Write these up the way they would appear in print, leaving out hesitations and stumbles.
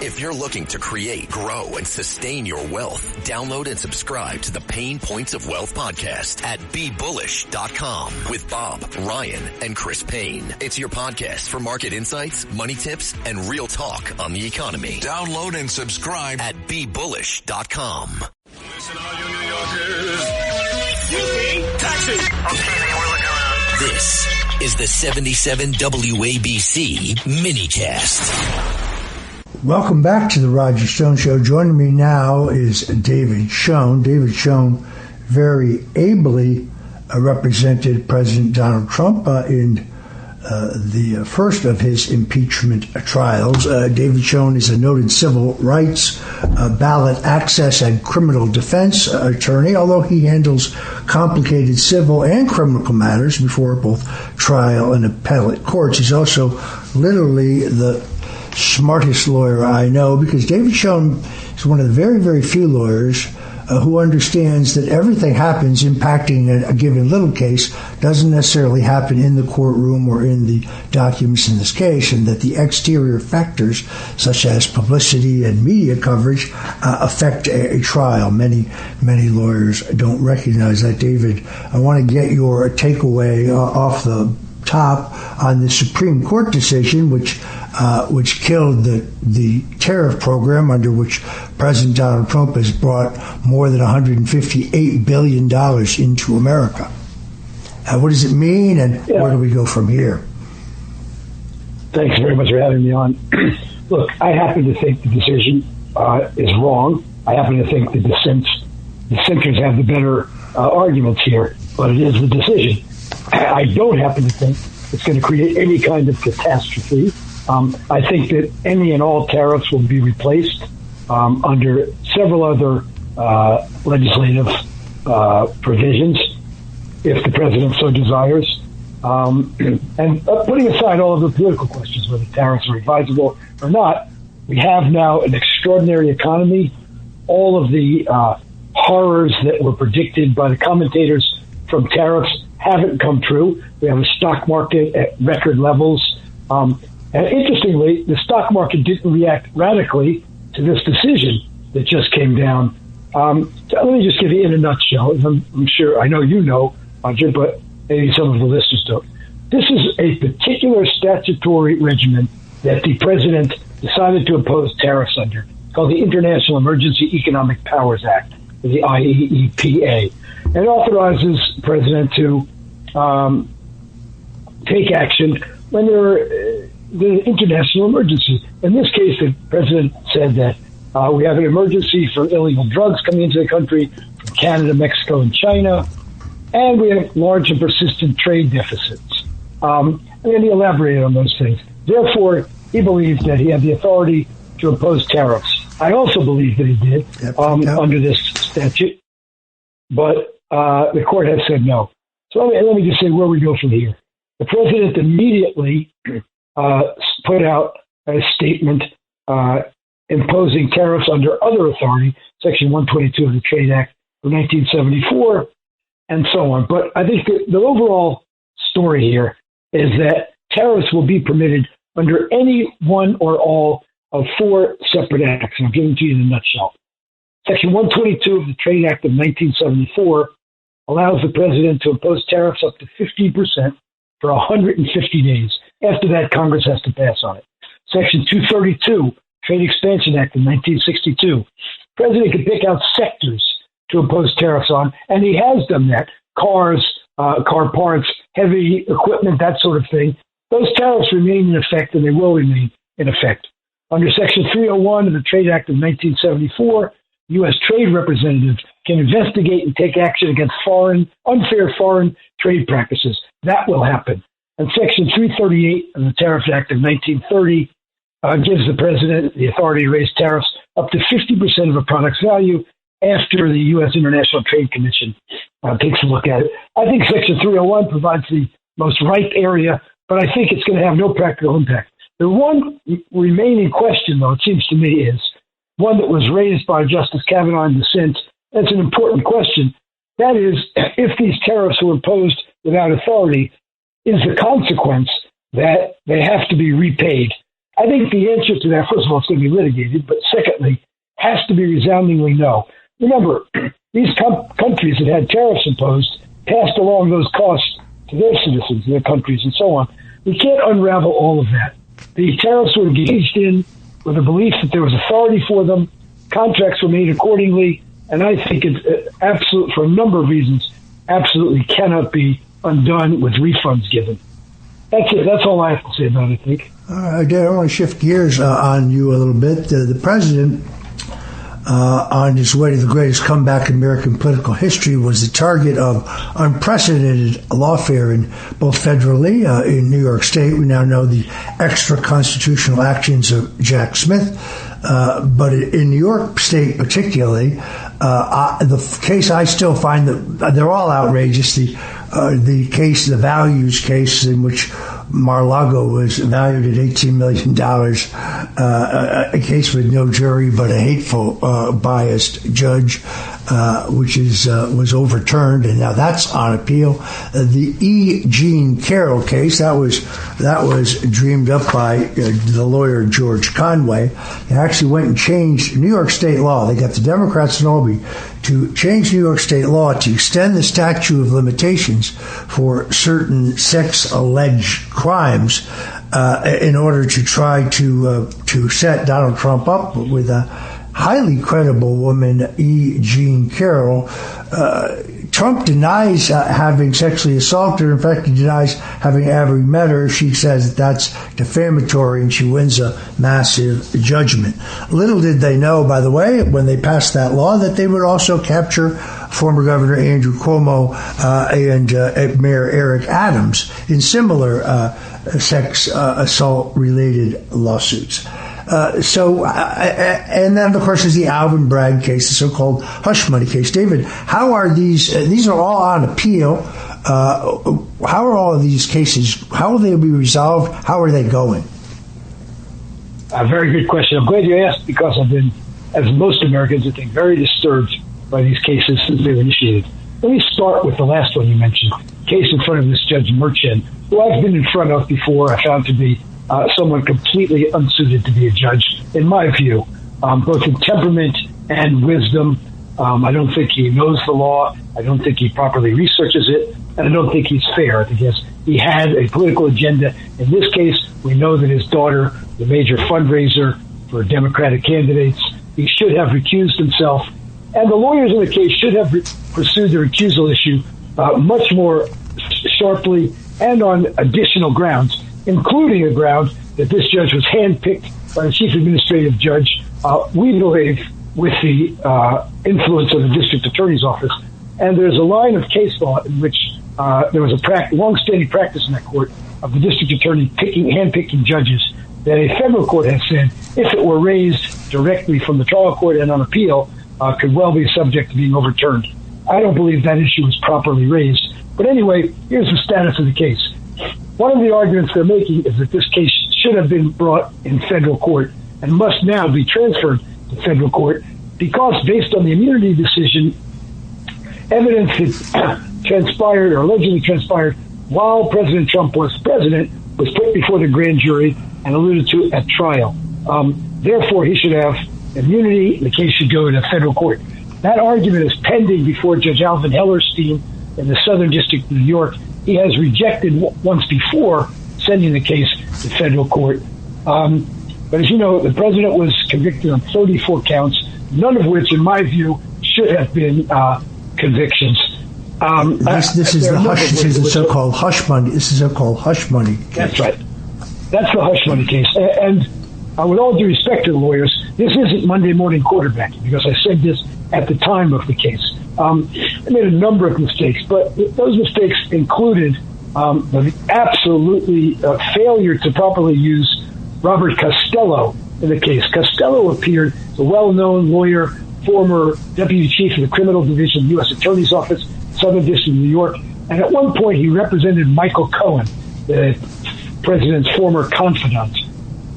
If you're looking to create, grow, and sustain your wealth, download and subscribe to the Pain Points of Wealth podcast at BeBullish.com with Bob, Ryan, and Chris Payne. It's your podcast for market insights, money tips, and real talk on the economy. Download and subscribe at BeBullish.com. Listen, all you New Yorkers. Taxi. Okay, we're looking around. This is the 77 WABC minicast. Welcome back to the Roger Stone Show. Joining me now is David Schoen. David Schoen very ably represented President Donald Trump in the first of his impeachment trials. David Schoen is a noted civil rights, ballot access, and criminal defense attorney, although he handles complicated civil and criminal matters before both trial and appellate courts. He's also literally the smartest lawyer I know, because David Schoen is one of the very, very few lawyers who understands that everything happens impacting a given little case doesn't necessarily happen in the courtroom or in the documents in this case, and that the exterior factors, such as publicity and media coverage, affect a trial. Many lawyers don't recognize that. David, I want to get your takeaway off the top on the Supreme Court decision, which killed the tariff program under which President Donald Trump has brought more than $158 billion into America. What does it mean, and where do we go from here? Thanks very much for having me on. Look, I happen to think the decision is wrong. I happen to think the dissenters have the better arguments here, but it is the decision. I don't happen to think it's going to create any kind of catastrophe. I think that any and all tariffs will be replaced under several other legislative provisions, if the president so desires. And putting aside all of the political questions, whether tariffs are advisable or not, we have now an extraordinary economy. All of the horrors that were predicted by the commentators from tariffs haven't come true. We have a stock market at record levels. And interestingly, the stock market didn't react radically to this decision that just came down. So let me just give you in a nutshell. I'm sure, I know you know, Roger, but maybe some of the listeners don't. This is a particular statutory regimen that the president decided to impose tariffs under. It's called the International Emergency Economic Powers Act, the IEEPA. And it authorizes the president to take action when there's an international emergency. In this case, the president said that we have an emergency for illegal drugs coming into the country from Canada, Mexico, and China, and we have large and persistent trade deficits. And then he elaborated on those things. Therefore, he believed that he had the authority to impose tariffs. I also believe that he did under this statute, but the court has said no. So let me just say where we go from here. The president immediately put out a statement imposing tariffs under other authority, Section 122 of the Trade Act of 1974, and so on. But I think the overall story here is that tariffs will be permitted under any one or all of four separate acts. And I'm giving it to you in a nutshell. Section 122 of the Trade Act of 1974 allows the president to impose tariffs up to 15% for 150 days. After that, Congress has to pass on it. Section 232, Trade Expansion Act of 1962. The president can pick out sectors to impose tariffs on, and he has done that. Cars, car parts, heavy equipment, that sort of thing. Those tariffs remain in effect, and they will remain in effect. Under Section 301 of the Trade Act of 1974, U.S. Trade Representatives can investigate and take action against unfair foreign trade practices. That will happen. And Section 338 of the Tariff Act of 1930 gives the president the authority to raise tariffs up to 50% of a product's value after the U.S. International Trade Commission takes a look at it. I think Section 301 provides the most ripe area, but I think it's going to have no practical impact. The one remaining question, though, it seems to me, is one that was raised by Justice Kavanaugh in dissent. That's an important question. That is, if these tariffs were imposed without authority, is the consequence that they have to be repaid. I think the answer to that, first of all, it's going to be litigated, but secondly, has to be resoundingly no. Remember, these countries that had tariffs imposed passed along those costs to their citizens, their countries, and so on. We can't unravel all of that. The tariffs were engaged in with a belief that there was authority for them. Contracts were made accordingly, and I think it's absolute, for a number of reasons, absolutely cannot be undone with refunds given. That's it. That's all I have to say about it, I think. Again, I want to shift gears on you a little bit. The president, on his way to the greatest comeback in American political history, was the target of unprecedented lawfare in both federally, in New York State. We now know the extra-constitutional actions of Jack Smith. But in New York State particularly, the case, I still find that they're all outrageous. The case, the values case, in which Mar-a-Lago was valued at $18 million, a case with no jury but a hateful, biased judge, which was overturned, and now that's on appeal. The E. Jean Carroll case, that was dreamed up by the lawyer George Conway. They actually went and changed New York state law. They got the Democrats in Albany to change New York state law to extend the statute of limitations for certain sex-alleged crimes in order to try to set Donald Trump up with a highly credible woman, E. Jean Carroll. Trump denies having sexually assaulted her. In fact, he denies having ever met her. She says that's defamatory, and she wins a massive judgment. Little did they know, by the way, when they passed that law, that they would also capture former Governor Andrew Cuomo and Mayor Eric Adams in similar sex assault-related lawsuits. And then, of course, is the Alvin Bragg case, the so-called hush money case. David, how are these are all on appeal. How are all of these cases, how will they be resolved? How are they going? A very good question. I'm glad you asked, because I've been, as most Americans, I think, very disturbed by these cases since they were initiated. Let me start with the last one you mentioned, case in front of this Judge Merchant, who I've been in front of before. I found to be someone completely unsuited to be a judge, in my view, both in temperament and wisdom. I don't think he knows the law. I don't think he properly researches it. And I don't think he's fair. I think he had a political agenda. In this case, we know that his daughter, the major fundraiser for Democratic candidates, he should have recused himself. And the lawyers in the case should have pursued the recusal issue much more sharply and on additional grounds, including a ground that this judge was handpicked by the chief administrative judge, we believe, with the influence of the district attorney's office. And there's a line of case law in which there was a long-standing practice in that court of the district attorney handpicking judges that a federal court has said, if it were raised directly from the trial court and on appeal, could well be subject to being overturned. I don't believe that issue was properly raised. But anyway, here's the status of the case. One of the arguments they're making is that this case should have been brought in federal court and must now be transferred to federal court because, based on the immunity decision, evidence that transpired or allegedly transpired while President Trump was president was put before the grand jury and alluded to at trial. Therefore, he should have immunity. The case should go to federal court. That argument is pending before Judge Alvin Hellerstein in the Southern District of New York. He has rejected once before sending the case to federal court. But as you know, the president was convicted on 34 counts, none of which, in my view, should have been convictions. This is the so-called hush money. This is a so-called hush money case. That's right. That's the hush money case. And with all due respect to the lawyers, this isn't Monday morning quarterbacking, because I said this at the time of the case. I made a number of mistakes, but those mistakes included the absolutely failure to properly use Robert Costello in the case. Costello appeared as a well-known lawyer, former deputy chief of the criminal division of the U.S. Attorney's Office, Southern District of New York, and at one point he represented Michael Cohen, the president's former confidant.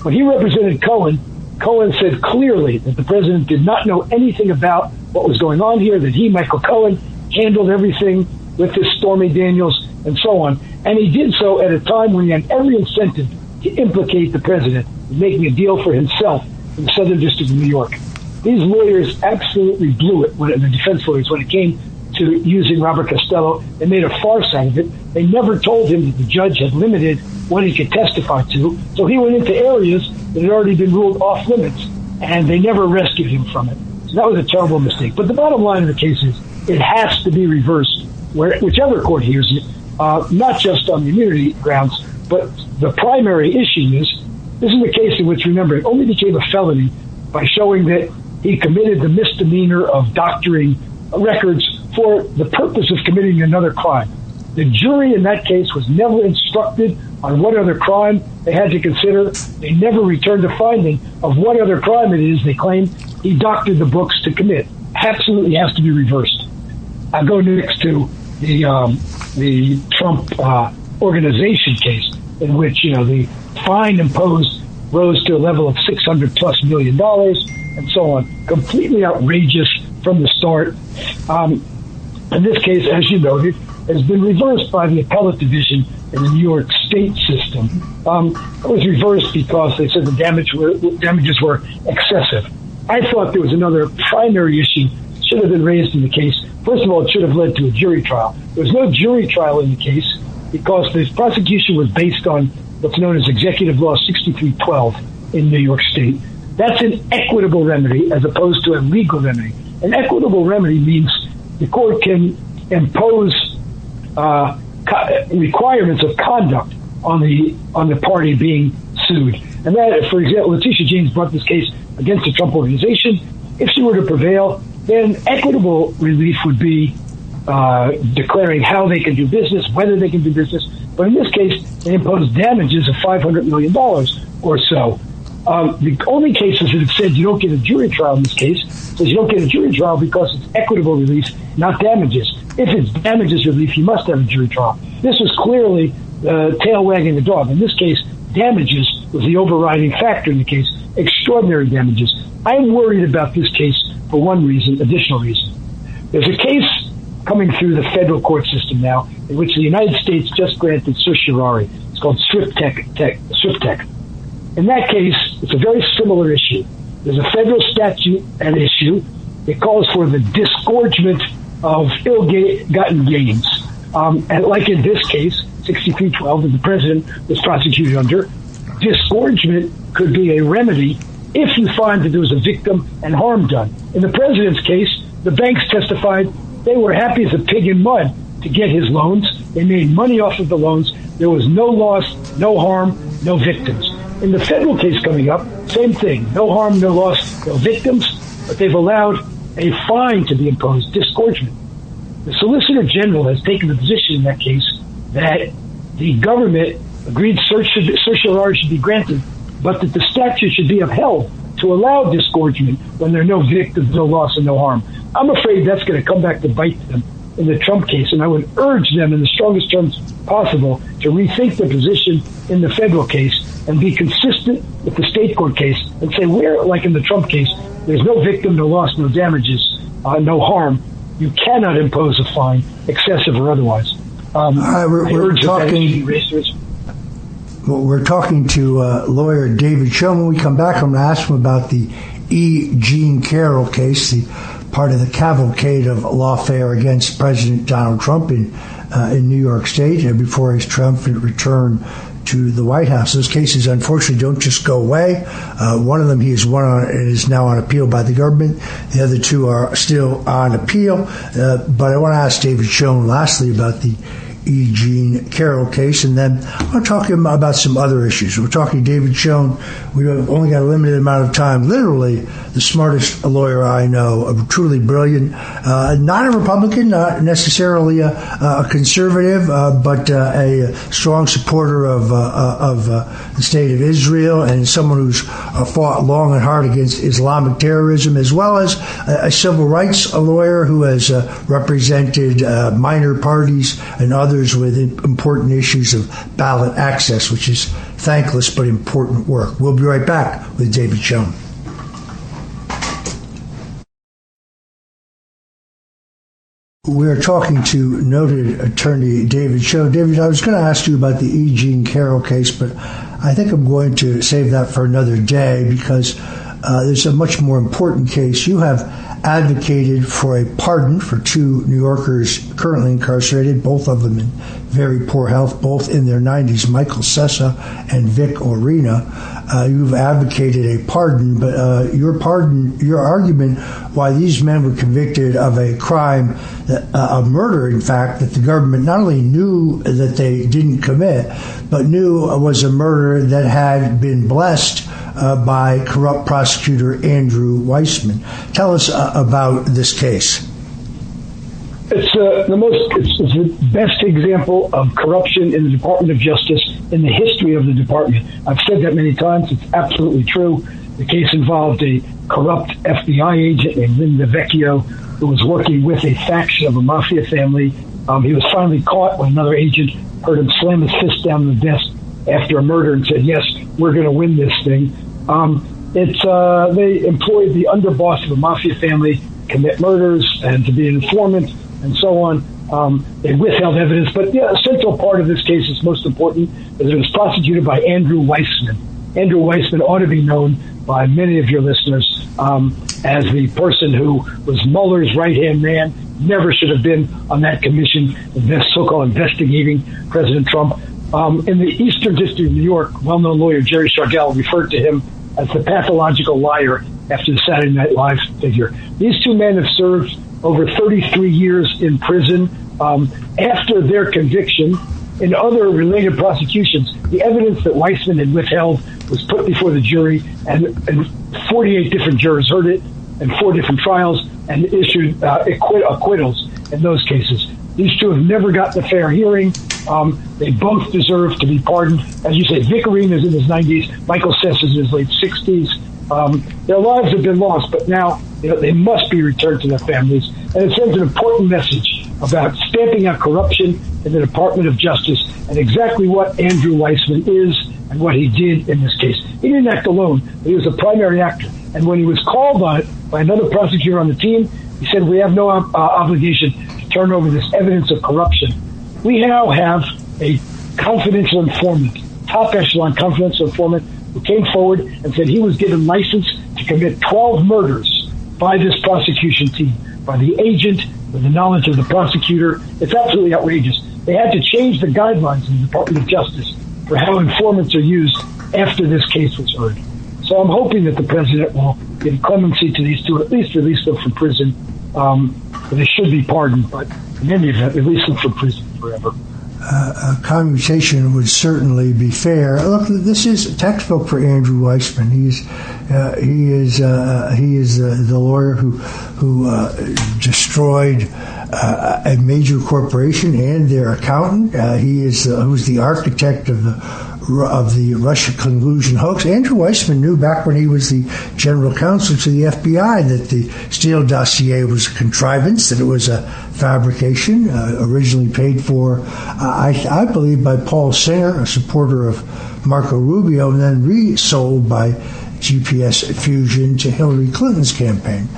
When he represented Cohen, Cohen said clearly that the president did not know anything about what was going on here, that he, Michael Cohen, handled everything with this Stormy Daniels and so on. And he did so at a time when he had every incentive to implicate the president in making a deal for himself in the Southern District of New York. These lawyers absolutely blew it, the defense lawyers, when it came to using Robert Costello. They made a farce out of it. They never told him that the judge had limited what he could testify to, so he went into areas that had already been ruled off limits, and they never rescued him from it. So that was a terrible mistake. But the bottom line of the case is it has to be reversed, whichever court hears it, not just on the immunity grounds, but the primary issue is, this is a case in which, remember, it only became a felony by showing that he committed the misdemeanor of doctoring records for the purpose of committing another crime. The jury in that case was never instructed on what other crime they had to consider. They never returned a finding of what other crime it is they claim he doctored the books to commit. Absolutely has to be reversed. I'll go next to the Trump organization case, in which the fine imposed rose to a level of $600+ million and so on. Completely outrageous from the start. In this case, as you noted, has been reversed by the appellate division in the New York State system. It was reversed because they said the damages were excessive. I thought there was another primary issue should have been raised in the case. First of all, it should have led to a jury trial. There was no jury trial in the case because the prosecution was based on what's known as Executive Law 6312 in New York State. That's an equitable remedy as opposed to a legal remedy. An equitable remedy means the court can impose requirements of conduct on the party being sued. And that, for example, Letitia James brought this case against the Trump organization. If she were to prevail, then equitable relief would be declaring how they can do business, whether they can do business. But in this case, they imposed damages of $500 million or so. The only cases that have said you don't get a jury trial in this case says you don't get a jury trial because it's equitable relief, not damages. If it's damages relief, you must have a jury trial. This was clearly tail wagging the dog. In this case, damages was the overriding factor in the case, extraordinary damages. I'm worried about this case for one reason, additional reason. There's a case coming through the federal court system now in which the United States just granted certiorari. It's called SWIFT-TEC. In that case, it's a very similar issue. There's a federal statute at issue. It calls for the disgorgement of ill-gotten gains. And like in this case, 6312 that the president was prosecuted under, disgorgement could be a remedy if you find that there was a victim and harm done. In the president's case, the banks testified they were happy as a pig in mud to get his loans. They made money off of the loans. There was no loss, no harm, no victims. In the federal case coming up, same thing. No harm, no loss, no victims, but they've allowed a fine to be imposed, disgorgement. The Solicitor General has taken the position in that case that the government agreed certiorari should be granted, but that the statute should be upheld to allow disgorgement when there are no victims, no loss, and no harm. I'm afraid that's going to come back to bite them in the Trump case, and I would urge them in the strongest terms possible to rethink the position in the federal case and be consistent with the state court case and say, where, like in the Trump case, there's no victim, no loss, no damages, no harm, you cannot impose a fine, excessive or otherwise. We're talking to lawyer David Schoen. When we come back, I'm going to ask him about the E. Jean Carroll case, the part of the cavalcade of lawfare against President Donald Trump in New York State before his triumphant return to the White House. Those cases, unfortunately, don't just go away. One of them he has won on and is now on appeal by the government. The other two are still on appeal. But I want to ask David Schoen lastly about the E. Jean Carroll case, and then I want to talk to him about some other issues. We're talking to David Schoen. We've only got a limited amount of time. Literally the smartest lawyer I know, truly brilliant, not a Republican, not necessarily a conservative, but a strong supporter of the state of Israel, and someone who's fought long and hard against Islamic terrorism, as well as a civil rights lawyer who has represented minor parties and others with important issues of ballot access, which is thankless but important work. We'll be right back with David Schoen. We're talking to noted attorney David Schoen. David, I was going to ask you about the E. Jean Carroll case, but I think I'm going to save that for another day because there's a much more important case. You have advocated for a pardon for two New Yorkers currently incarcerated, both of them in very poor health, both in their 90s, Michael Sessa and Vic Orena. You've advocated a pardon, but your argument why these men were convicted of a crime, a murder, in fact, that the government not only knew that they didn't commit, but knew was a murder that had been blessed by corrupt prosecutor Andrew Weissman. Tell us about this case. It's the best example of corruption in the Department of Justice in the history of the department. I've said that many times. It's absolutely true. The case involved a corrupt FBI agent named Linda Vecchio who was working with a faction of a mafia family. He was finally caught when another agent heard him slam his fist down the desk after a murder and said, "Yes, we're going to win this thing." They employed the underboss of a mafia family to commit murders and to be an informant and so on. They withheld evidence, but a central part of this case is most important is it was prosecuted by Andrew Weissman. Andrew Weissman ought to be known by many of your listeners as the person who was Mueller's right-hand man, never should have been on that commission, so-called investigating President Trump. In the Eastern District of New York, well-known lawyer Jerry Shargell referred to him as the pathological liar after the Saturday Night Live figure. These two men have served over 33 years in prison. After their conviction, in other related prosecutions, the evidence that Weissman had withheld was put before the jury, and 48 different jurors heard it, and 4 different trials, and issued acquittals in those cases. These two have never gotten a fair hearing. They both deserve to be pardoned. As you say, Vic Orena is in his 90s, Michael Sessa is in his late 60s. Their lives have been lost, but now they must be returned to their families. And it sends an important message about stamping out corruption in the Department of Justice and exactly what Andrew Weissman is and what he did in this case. He didn't act alone, but he was a primary actor. And when he was called on it by another prosecutor on the team, he said, "We have no obligation to turn over this evidence of corruption." We now have a confidential informant, top echelon confidential informant, who came forward and said he was given license to commit 12 murders by this prosecution team, by the agent, with the knowledge of the prosecutor. It's absolutely outrageous. They had to change the guidelines in the Department of Justice for how informants are used after this case was heard. So I'm hoping that the president will give clemency to these two, at least release them from prison. They should be pardoned, but in any event, release them from prison forever. Commutation would certainly be fair. Look, this is a textbook for Andrew Weissman. He is the lawyer who destroyed a major corporation and their accountant. He is who's the architect of the Russia collusion hoax. Andrew Weissman knew back when he was the general counsel to the FBI that the Steele dossier was a contrivance, that it was a fabrication, originally paid for, I believe, by Paul Singer, a supporter of Marco Rubio, and then resold by GPS Fusion to Hillary Clinton's campaign.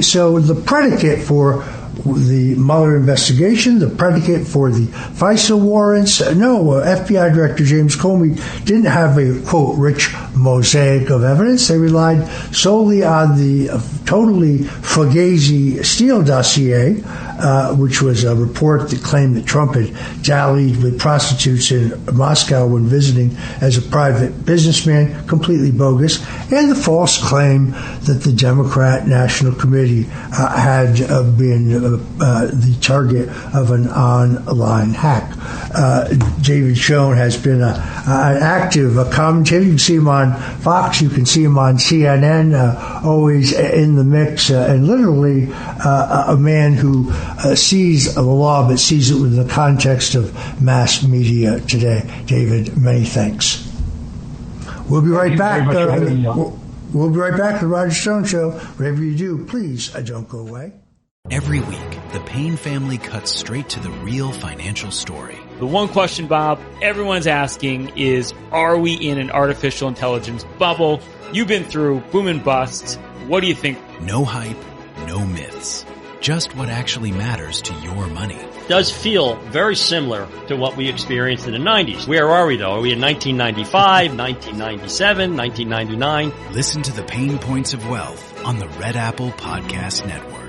So the predicate for the Mueller investigation, the predicate for the FISA warrants. No, FBI Director James Comey didn't have a, quote, rich mosaic of evidence. They relied solely on the totally fugazi Steele dossier, which was a report that claimed that Trump had dallied with prostitutes in Moscow when visiting as a private businessman, completely bogus, and the false claim that the Democrat National Committee had been the target of an online hack. David Schoen has been an active commentator. You can see him on Fox, you can see him on CNN, always in the mix, and literally a man who sees the law but sees it within the context of mass media today. David, many thanks. We'll be right back. We'll be right back to the Roger Stone Show. Whatever you do, please don't go away. Every week, the Payne family cuts straight to the real financial story. The one question, Bob, everyone's asking is, are we in an artificial intelligence bubble? You've been through boom and bust. What do you think? No hype, no myths. just what actually matters to your money. Does feel very similar to what we experienced in the 90s. Where are we, though? Are we in 1995, 1997, 1999? Listen to The Pain Points of Wealth on the Red Apple Podcast Network.